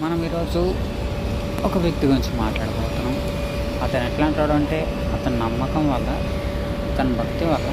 మనం ఈరోజు ఒక వ్యక్తి గురించి మాట్లాడబోతున్నాం. అతను ఎట్లాంటాడు అంటే అతని నమ్మకం వల్ల, అతని భక్తి వల్ల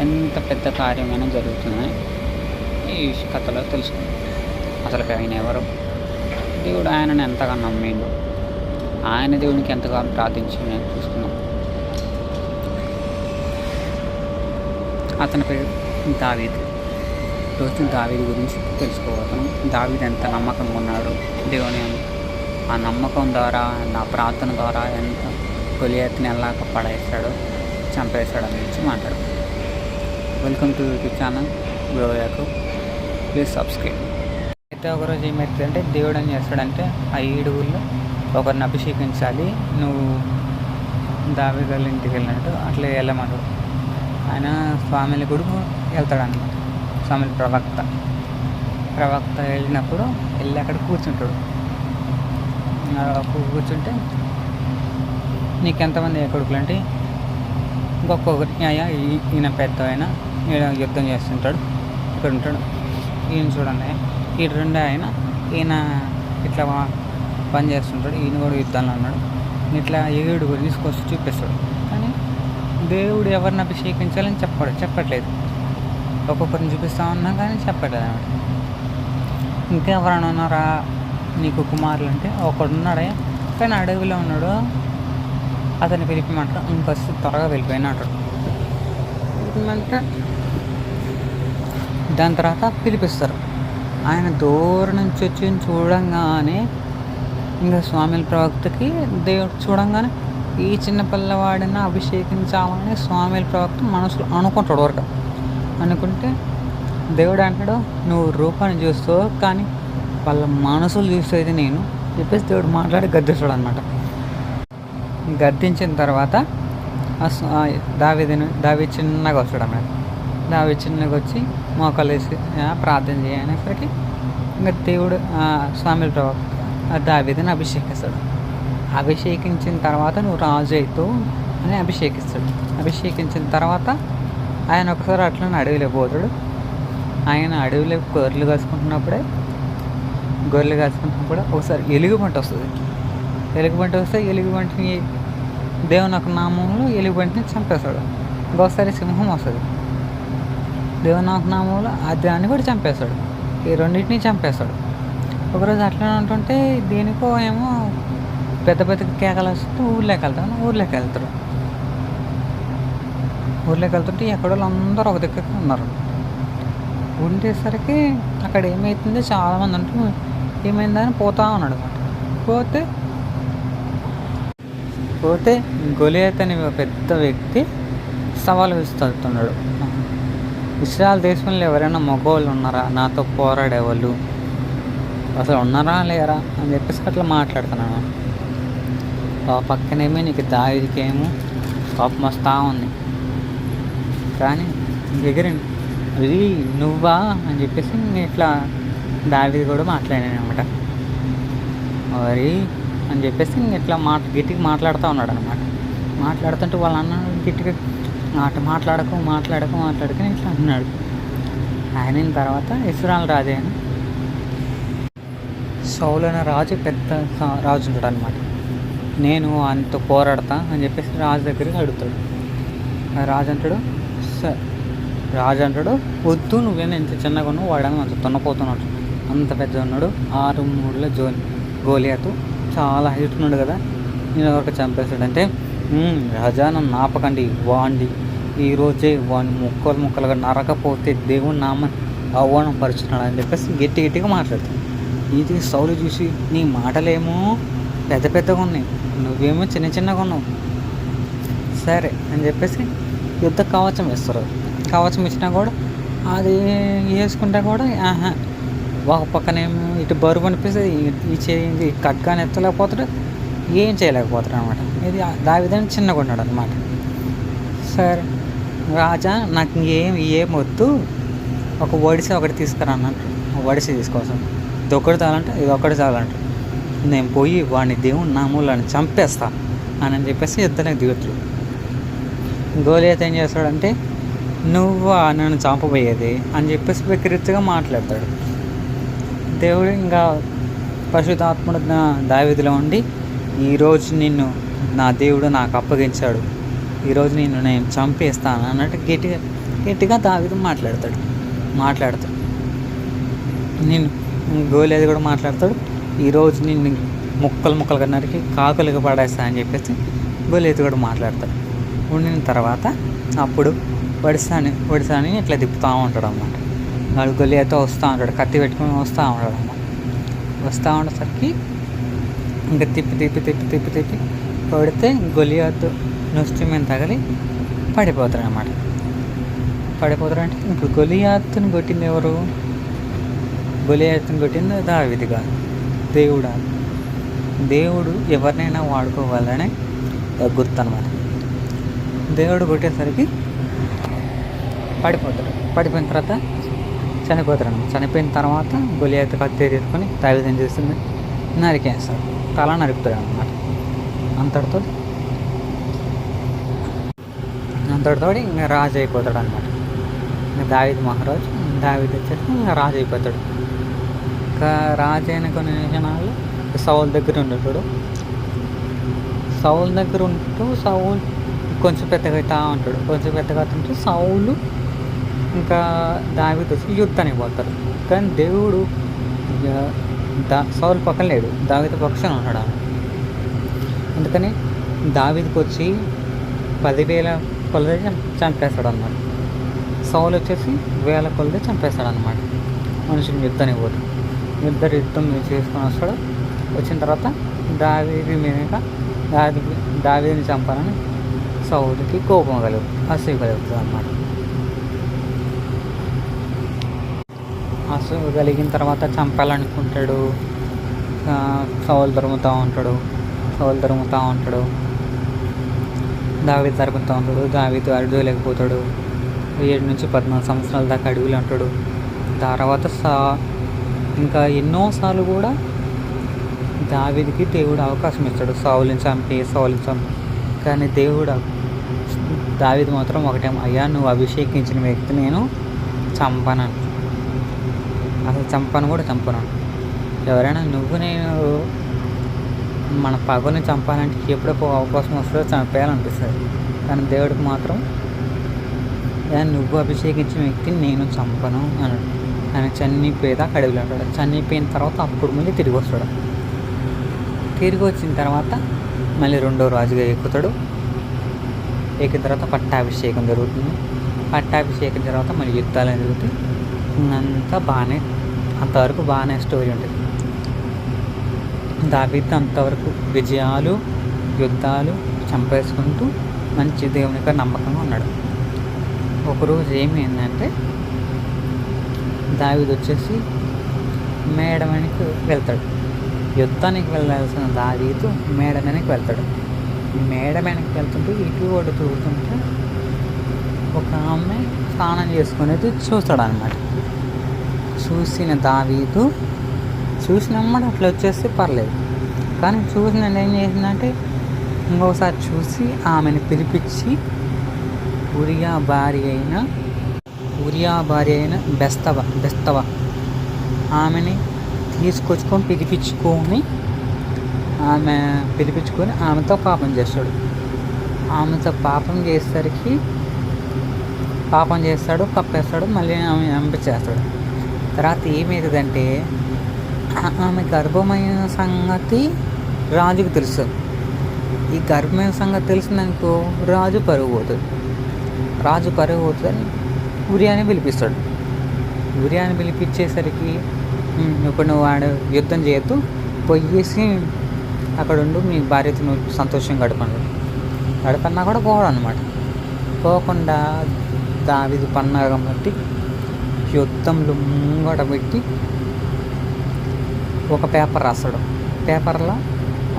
ఎంత పెద్ద కార్యమైనా జరుగుతుందని ఈ కథలో తెలుసుకుందాం. అసలు ఆయన ఎవరు, దేవుడు ఆయనను ఎంతగా నమ్మిండు, ఆయన దేవునికి ఎంతగా ప్రార్థించిండు చూసుకుందాం. అతని పేరు దావీదు. రోజు దావీదు గురించి తెలుసుకోబోతున్నాం. దావీదు ఎంత నమ్మకంగా ఉన్నాడు దేవుని, ఆ నమ్మకం ద్వారా, నా ప్రార్థన ద్వారా ఎంత గొలియాతుని ఎలాగ పడేస్తాడో, చంపేస్తాడు అని గురించి మాట్లాడు. వెల్కమ్ టు యూట్యూబ్ ఛానల్ గ్రోయాకు. Please subscribe. అయితే ఒకరోజు ఏమవుతుందంటే, దేవుడు ఏం చేస్తాడంటే ఆ 7 ఊళ్ళో ఒకరిని అభిషేకించాలి, నువ్వు దావీదు వాళ్ళ ఇంటికి వెళ్ళినట్టు అట్లా వెళ్ళమంటాడు. ఆయన స్వామిని కొడుకు వెళ్తాడనమాట. స్వామి ప్రవక్త వెళ్ళినప్పుడు వెళ్ళి అక్కడ కూర్చుంటాడు. కూర్చుంటే నీకెంతమంది కొడుకులు అంటే ఇంకొకరి ఈయన పెద్ద ఆయన యుద్ధం చేస్తుంటాడు, ఇక్కడ ఉంటాడు. ఈయన చూడండి, ఈ 2 ఈయన ఇట్లా పని చేస్తుంటాడు, ఈయన కూడా యుద్ధాలు అన్నాడు. ఇట్లా 7 తీసుకొచ్చి చూపిస్తాడు. కానీ దేవుడు ఎవరిని అభిషేకించాలని చెప్పట్లేదు. ఒక్కొక్కరిని చూపిస్తా ఉన్నా కానీ చెప్పట్లేదు అన్నమాట. ఇంకెవరైనా ఉన్నారా నీకు కుమారులు అంటే ఒకడున్నాడే, కానీ అడవిలో ఉన్నాడు, అతన్ని పిలిపిమంటారు. ఇంకొస్తే త్వరగా వెళ్ళిపోయినా అంటాడు. పిలిపిమంటే దాని తర్వాత పిలిపిస్తారు. ఆయన దూరం నుంచి వచ్చి చూడంగానే ఇంకా స్వామిల ప్రవక్తకి దేవుడు చూడంగానే ఈ చిన్న పిల్లవాడిని అభిషేకించాలని స్వామిల ప్రవక్త మనసులో అనుకుంటాడు. వరకు అనుకుంటే దేవుడు అంటాడు, నువ్వు రూపాన్ని చూస్తావు కానీ వాళ్ళ మనసులు చూసేది నేను చెప్పేసి దేవుడు మాట్లాడి గద్దిస్తాడు అనమాట. గద్దించిన తర్వాత దావీదు చిన్నగా వస్తాడు అన్నమాట. దావీదు చిన్నగా వచ్చి మోకాలు వేసి ప్రార్థన చేయనేసరికి ఇంకా దేవుడు స్వామిల ప్రవక్త దావీదుని అభిషేకిస్తాడు. అభిషేకించిన తర్వాత నువ్వు రాజు అవుతావు అని అభిషేకిస్తాడు. అభిషేకించిన తర్వాత ఆయన ఒకసారి అట్లనే అడవిలో పోతాడు. ఆయన అడవిలో గొర్రెలు కాసుకుంటున్నప్పుడు ఒకసారి ఎలుగుబంటి వస్తుంది. ఎలుగుబంటి వస్తే ఎలుగుబంటిని దేవుని ఒక నామంలో ఎలుగుబంటిని చంపేస్తాడు. ఇంకోసారి సింహం వస్తుంది, దేవుని ఒక నామంలో దాన్ని కూడా చంపేస్తాడు. ఈ 2 చంపేస్తాడు. ఒకరోజు అట్లనే ఉంటుంటే దేనికో ఏమో పెద్ద పెద్ద కేకలు వస్తే ఊర్లోకి వెళ్తాడు. ఊర్లోకి వెళ్తుంటే ఎక్కడో అందరూ ఒక దగ్గర ఉన్నారు. ఉండేసరికి అక్కడ ఏమవుతుందో చాలామంది అంటూ ఏమైందని పోతా ఉన్నాడు అనమాట. పోతే గొలియాతు అనే పెద్ద వ్యక్తి సవాలు విస్తున్నాడు. ఇశ్రాయేలు దేశంలో ఎవరైనా మగవాళ్ళు ఉన్నారా, నాతో పోరాడేవాళ్ళు అసలు ఉన్నారా లేరా అని చెప్పేసి అట్లా మాట్లాడుతున్నాను. ఆ పక్కనేమో నీకు దావీదుకేమో కోపం వస్తూ ఉంది, కానీ ఎగిరింది అది నువ్వా అని చెప్పేసి నేను ఇట్లా దావీదు కూడా మాట్లాడాను అనమాట. మరి అని చెప్పేసి ఇట్లా గట్టిగా మాట్లాడుతూ ఉన్నాడు అనమాట. మాట్లాడుతుంటే వాళ్ళ అన్న గట్టిగా మాట్లాడక ఇట్లా అన్నాడు. ఆయన తర్వాత ఇశ్రాయేలు రాజు అయిన సౌలు అనే రాజు పెద్ద రాజు ఉంటాడు అనమాట. నేను అంత పోరాడతా అని చెప్పేసి రాజు దగ్గరికి అడుగుతాడు. రాజు అంటాడు వద్దు, నువ్వేనా ఇంత చిన్నగా ఉన్నావు, వాడని అంత తున్నపోతున్నాడు, అంత పెద్ద ఉన్నాడు, 6 మూడుల గొలియాతు చాలా హైట్ ఉన్నాడు కదా, నేను ఎవరికి చంపేస్తాడంటే రాజా నన్ను ఆపకండి, వాడి ఈరోజే వాడిని ముక్కలుగా నరకపోతే దేవుని నామని అవమానం పరుచున్నాడు అని చెప్పేసి గట్టిగా మాట్లాడుతాడు. ఇది సౌలు చూసి నీ మాటలేమో పెద్దగా ఉన్నాయి, నువ్వేమో చిన్నగా ఉన్నావు, సరే అని చెప్పేసి యుద్ధ కవచం వేస్తారు. కవచం ఇచ్చినా కూడా అది వేసుకుంటే కూడా ఒక పక్కనేమో ఇటు బరువు అనిపిస్తే ఈ కట్గాని ఎత్తలేకపోతాడు, ఏం చేయలేకపోతాడు అనమాట. ఇది దావీదు చిన్నగా ఉన్నాడు అనమాట. సరే రాజా నాకు ఏం వద్దు, ఒక ఒడిసి ఒకటి తీసుకురా అన్నట్టు. ఒడిసి తీసుకోసం ఇది ఒకటి చాలంటే ఇది ఒకటి చాలంట, నేను పోయి వాడిని దేవుని నామూలని చంపేస్తా అని చెప్పేసి యుద్ధానికి దిగుతాడు. గొలియాతు ఏం చేస్తాడంటే నువ్వు నన్ను చంపబోయేది అని చెప్పేసి వికృతిగా మాట్లాడతాడు. దేవుడు ఇంకా పరిశుద్ధాత్ముడు దావీదులో ఉండి, ఈరోజు నిన్ను నా దేవుడు నాకు అప్పగించాడు, ఈరోజు నిన్ను నేను చంపేస్తాను అన్నట్టు గట్టిగా గట్టిగా దావీదు మాట్లాడతాడు. నేను గోలియాతు కూడా మాట్లాడతాడు, ఈరోజు నిన్ను ముక్కలుగా నరికి కాకులుగా పడేస్తా అని చెప్పేసి గోలియాతు కూడా మాట్లాడతాడు. ఉండిన తర్వాత అప్పుడు వడిసాని ఇట్లా తిప్పుతూ ఉంటాడు అన్నమాట. వాడు గొలియాతో వస్తూ ఉంటాడు, కత్తి పెట్టుకొని వస్తూ ఉంటాడు అన్నమాట. వస్తూ ఉండేసరికి ఇంకా తిప్పి కొడితే గొలియాతు నుష్టి మీద తగిలి పడిపోతాడు అన్నమాట. పడిపోతాడంటే ఇప్పుడు గొలియాతుని కొట్టింది ఎవరు? గొలియాతుని కొట్టింది దావీదు కాదు, దేవుడు ఎవరినైనా వాడుకోవాలనే గుర్తు అన్నమాట. దేవుడు కొట్టేసరికి పడిపోయిన తర్వాత చనిపోతాడు. చనిపోయిన తర్వాత గొలియాతు కత్తి తీసుకొని దావీదు ఏం చేస్తుంది, నరికేస్తాడు, తల నరుకుతాడు అన్నమాట. అంతటితో ఇంకా రాజు అయిపోతాడు అనమాట. ఇంకా దావీదు మహారాజు, దావీదు వచ్చేసి ఇంకా రాజు అయిపోతాడు. ఇంకా రాజు అయిన కొన్ని నిమిషాలు సౌలు దగ్గర ఉండేటాడు. సౌలు దగ్గర ఉంటూ సౌలు కొంచెం పెద్దగా అవుతా ఉంటాడు. కొంచెం పెద్దగా అవుతుంటే సౌలు ఇంకా దావీదు వచ్చి యుద్ధానికి పోతారు. కానీ దేవుడు సౌలు పక్కన లేడు, దావీదు పక్షాన ఉన్నాడు. అందుకని దావీదుకి వచ్చి 10,000 కొలది చంపేస్తాడు అన్నమాట. సౌలు వచ్చేసి 1000 కొలది చంపేస్తాడు అన్నమాట. మనుషులు యుద్ధానికి పోతాడు. యుద్ధం చేసుకొని వస్తాడు. వచ్చిన తర్వాత దావీదుని చంపాలని సౌలుకి కోపం అసూయ కలుగుతుంది అన్నమాట. అసూయ కలిగిన తర్వాత చంపాలనుకుంటాడు. సౌలు తరుముతూ ఉంటాడు. దావీదు తరుముతూ ఉంటాడు. దావీదు అడవిలోకి 7 నుంచి 14 సంవత్సరాల దాకా అడవిలో ఉంటాడు. తర్వాత ఇంకా ఎన్నోసార్లు కూడా దావీదుకి దేవుడు అవకాశం ఇస్తాడు సౌలుని చంపి. కానీ దావీదు మాత్రం ఒకటేమో, అయ్యా నువ్వు అభిషేకించిన వ్యక్తి నేను చంపను, అసలు చంపను. ఎవరైనా నేను మన పగుని చంపాలంటే ఎప్పుడో అవకాశం వస్తుందో చంపేయాలనిపిస్తుంది. కానీ దేవుడికి మాత్రం నువ్వు అభిషేకించిన వ్యక్తిని నేను చంపను అన్నాడు. ఆయన చనిపోయేదాకా అడవిలో ఉంటాడు. చనిపోయిన తర్వాత అప్పుడు మళ్ళీ తిరిగి వస్తాడు. తిరిగి వచ్చిన తర్వాత మళ్ళీ 2వ రాజుగా ఎక్కుతాడు. ఎక్కిన తర్వాత పట్టాభిషేకం జరుగుతుంది. పట్టాభిషేకం తర్వాత మళ్ళీ యుద్ధాలు జరుగుతాయి. అంతవరకు బాగానే స్టోరీ ఉంటుంది. దావీదు అంతవరకు విజయాలు, యుద్ధాలు చంపేసుకుంటూ మంచి దేవునికి నమ్మకంగా ఉన్నాడు. ఒకరోజు ఏమైందంటే దావీదు వచ్చేసి మేడ వెనక్కి వెళ్తాడు. యుద్ధానికి వెళ్ళాల్సిన దావీదు మేడ వెనక్కి వెళ్తాడు. మేడ వెనక్కి వెళ్తుంటే ఇటు ఒకటి తిరుగుతుంటే ఒక ఆమె స్నానం చేసుకునేది చూస్తాడు అనమాట. చూసిన దావీదు చూసినమ్మట అట్లా వచ్చేస్తే పర్లేదు, కానీ చూసిన ఏం చేసిందంటే ఇంకొకసారి చూసి ఆమెను పిలిపించి ఉరియా భార్య అయిన బెస్తవ ఆమెని తీసుకొచ్చుకొని పిలిపించుకొని ఆమెతో పాపం చేస్తాడు. ఆమెతో పాపం చేస్తాడు, కప్పేస్తాడు, మళ్ళీ ఆమె చంపించేస్తాడు. తర్వాత ఏమవుతుందంటే ఆమె గర్భమైన సంగతి రాజుకు తెలుస్తుంది. ఈ గర్భమైన సంగతి తెలిసిందనుకో రాజు పరుగు పోతుందని ఉరియాని పిలిపిస్తాడు. ఉరియాని పిలిపించేసరికి ఇప్పుడు నువ్వు యుద్ధం చేయొద్దు, పోయేసి అక్కడ ఉండు, మీ భార్యతో నువ్వు సంతోషంగా గడపన్నా కూడా పోవడం అనమాట. పోకుండా దావీదు పన్నాగం బట్టి యుద్ధంలో ముంగట పెట్టి ఒక పేపర్ రాస్తాడు. పేపర్లో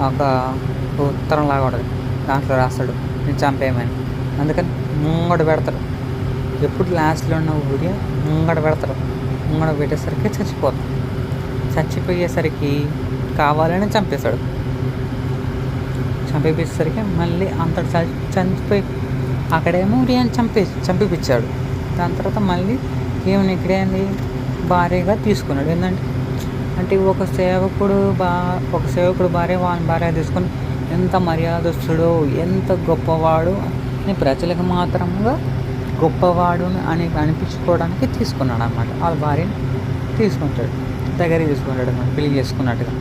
ఒక ఉత్తరంలాగా ఉంటుంది, దాంట్లో రాస్తాడు నేను చంపేయమని. అందుకని ముంగట పెడతాడు. ఎప్పుడు లాస్ట్లో ఉన్న ఊరి ముంగట పెట్టేసరికి చచ్చిపోయేసరికి కావాలని చంపేసరికి మళ్ళీ అంతటి చనిపోయి అక్కడేమో ఉరియాని చంపించాడు. దాని తర్వాత మళ్ళీ ఏమైనా ఇక్కడేంది భార్యగా తీసుకున్నాడు. ఏంటంటే అంటే ఒక సేవకుడు భార్య వాళ్ళ భార్య తీసుకొని ఎంత మర్యాదస్తుడో, ఎంత గొప్పవాడు అని ప్రజలకు మాత్రంగా గొప్పవాడు అని అనిపించుకోవడానికి తీసుకున్నాడు అన్నమాట. వాళ్ళ భార్యని తీసుకుంటాడు, దగ్గరికి తీసుకుంటాడు అన్నమాట, పెళ్లి చేసుకున్నట్టుగా.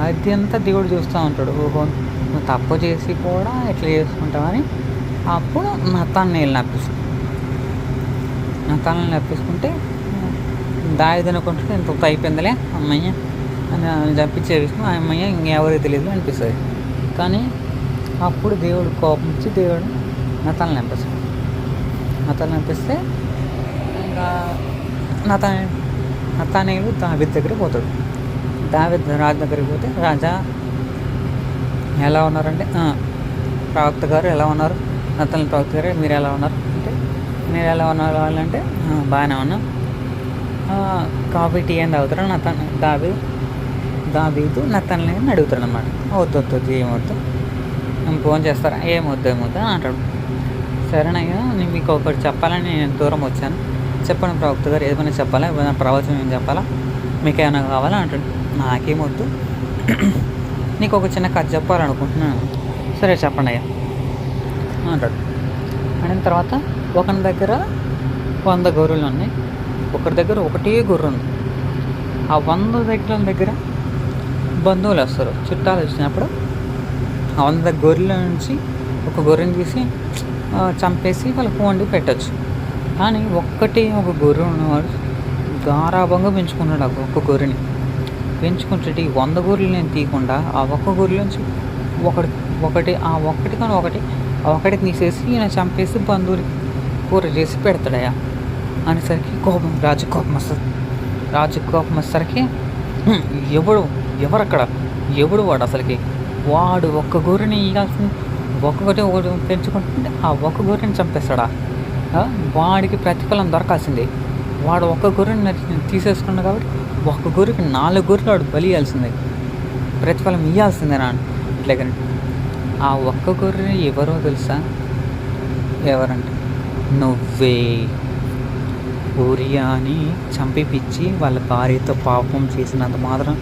అది అంతా దేవుడు చూస్తూ ఉంటాడు. ఓహో, నువ్వు తప్పు చేసి కూడా ఇట్లా చేసుకుంటావని. అప్పుడు నతానేలు నప్పించుకుంటే దావీదు అనుకుంటుంటే ఇంత అయిపోయిందిలే అమ్మయ్య అని చంపించే విషయం ఆ అమ్మయ్య ఇంకెవరికి తెలియదు అనిపిస్తుంది. కానీ అప్పుడు దేవుడు కోపం ఇచ్చి దేవుడు నతానేలు చంపిస్తే ఇంకా నతానేలు దావీదు దగ్గరికి పోతాడు. దావీదు రాజు దగ్గరికి పోతే, రాజా ఎలా ఉన్నారంటే, ప్రవక్త గారు ఎలా ఉన్నారు, నతానేలు ప్రవక్త గారు మీరు ఎలా ఉన్నారు అంటే, మీరు ఎలా ఉన్నారు వాళ్ళంటే బాగానే ఉన్నాం, కాఫీ టీ ఏం తాగుతారు దావీదు నతానేలుని అడుగుతాడు అనమాట. వద్దు ఏమొద్దు, ఫోన్ చేస్తారా, ఏమొద్దు అని అంటాడు. సరేనయ్యా, నేను మీకు ఒకటి చెప్పాలని నేను దూరం వచ్చాను, చెప్పండి ప్రవక్త గారు, ఏమైనా చెప్పాలా, ఏమైనా ప్రవచనం ఏం చెప్పాలా, మీకు ఏమైనా కావాలా అంటాడు. నాకేమొద్దు, నీకు ఒక చిన్న కథ చెప్పాలనుకుంటున్నాను. సరే చెప్పండి అయ్యా అంటాడు. అయిన తర్వాత ఒకరి దగ్గర 100 గొర్రెలు ఉన్నాయి, ఒకరి దగ్గర ఒకటే గొర్రె ఉంది. ఆ 100 దగ్గర బంధువులు వస్తారు, చుట్టాలు వచ్చినప్పుడు ఆ 100 గొర్రెల నుంచి ఒక గొర్రెని తీసి చంపేసి వాళ్ళకి వండి పెట్టచ్చు. కానీ ఒక గొర్రె ఉన్నవాడు గారాభంగా పెంచుకున్నాడు. ఒక్క గొర్రెని పెంచుకుంటే 100 గొర్రెలు నేను తీయకుండా ఆ ఒక్క గొర్రెల నుంచి ఒకటి తీసేసి ఈయన చంపేసి బంధువులకి కూర చేసి పెడతాడయా అనేసరికి రాజు కోపం వస్తేసరికి ఎవడు వాడు అసలుకి, వాడు ఒక్క గొర్రెని ఇవ్వాల్సింది ఒకటి పెంచుకుంటుంటే ఆ ఒక్క గొర్రెని చంపేస్తాడా, వాడికి ప్రతిఫలం దొరకాల్సిందే. వాడు ఒక్క గొర్రెని తీసేసుకున్నాడు కాబట్టి ఒక్క గొర్రెకి 4 గొర్రెలు వాడు బలి ఇవ్వాల్సిందే, ప్రతిఫలం ఇవ్వాల్సిందేనా ఇట్లా. కానీ ఆ ఒక్క గొర్రె ఎవరో తెలుసా, ఎవరంటే నువ్వే. ఊరియాని చంపిపిచ్చి వాళ్ళ భార్యతో పాపం చేసినంత మాత్రం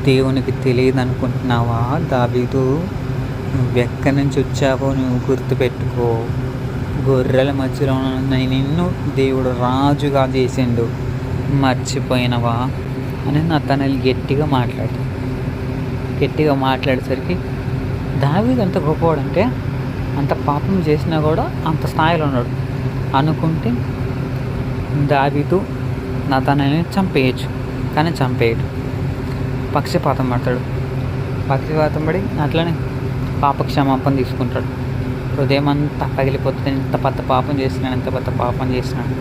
దేవునికి తెలియదు అనుకుంటున్నావా దావీదు? నువ్వెక్కడి నుంచి వచ్చావో నువ్వు గుర్తుపెట్టుకో. గొర్రెల మధ్యలో నిన్ను దేవుడు రాజుగా చేసిండు, మర్చిపోయినవా అని నతానేలు గట్టిగా మాట్లాడేసరికి దావీదు ఎంత గొప్పవాడంటే అంత పాపం చేసినా కూడా అంత స్థాయిలో ఉన్నాడు అనుకుంటే దావీదు నతానేలుని చంపేయచ్చు, కానీ చంపేయడు. పక్షపాతం పడి అట్లనే పాపక్షమాపణ తీసుకుంటాడు. హృదయం అంతా పగిలిపోతుంది, ఎంత పెద్ద పాపం చేసినాడు.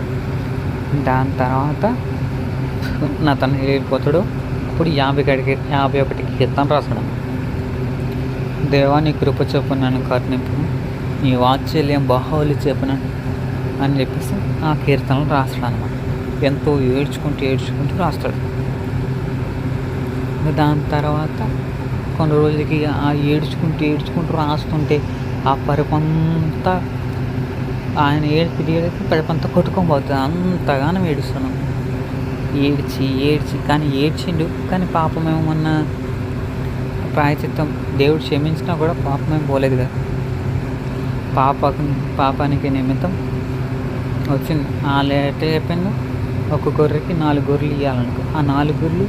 దాని తర్వాత నతానేలు వెళ్ళిపోతాడు. ఇప్పుడు 51 కీర్తన రాస్తాడు. దేవా నీ కృప చొప్పున నన్ను కరుణింపు, నీ వాత్సల్యం బాహువులు చెప్పున అని చెప్పేసి ఆ కీర్తనలు రాస్తాడు అనమాట. ఎంతో ఏడ్చుకుంటూ రాస్తాడు. దాని తర్వాత కొన్ని రోజులకి ఆ ఏడ్చుకుంటూ రాస్తుంటే ఆ పరుపంతా ఆయన ఏడిపి పరుపంతా కొట్టుకొని పోతుంది. అంతగానో ఏడుస్తున్నాం, ఏడ్చి కానీ ఏడ్చిండు. కానీ పాపమేమన్నా ప్రాయచిత్తం దేవుడు క్షమించినా కూడా పాపమేం పోలేదు కదా. పాపానికి నిమిత్తం వచ్చింది. ఆ లేట చెప్పిండు, ఒక గొర్రెకి 4 గొర్రెలు ఇవ్వాలనుకో. ఆ 4 గొర్రెలు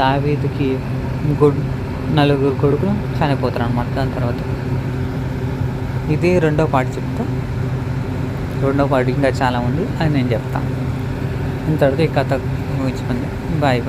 దావీదుకి 4 కొడుకులు చనిపోతారు అనమాట. దాని తర్వాత ఇది 2వ పార్ట్ చెప్తా. 2వ పార్ట్ ఇంకా చాలా ఉంది, అది నేను చెప్తాను. ఇంతటితో ఈ కథ ముగించుకుంది. బాయ్.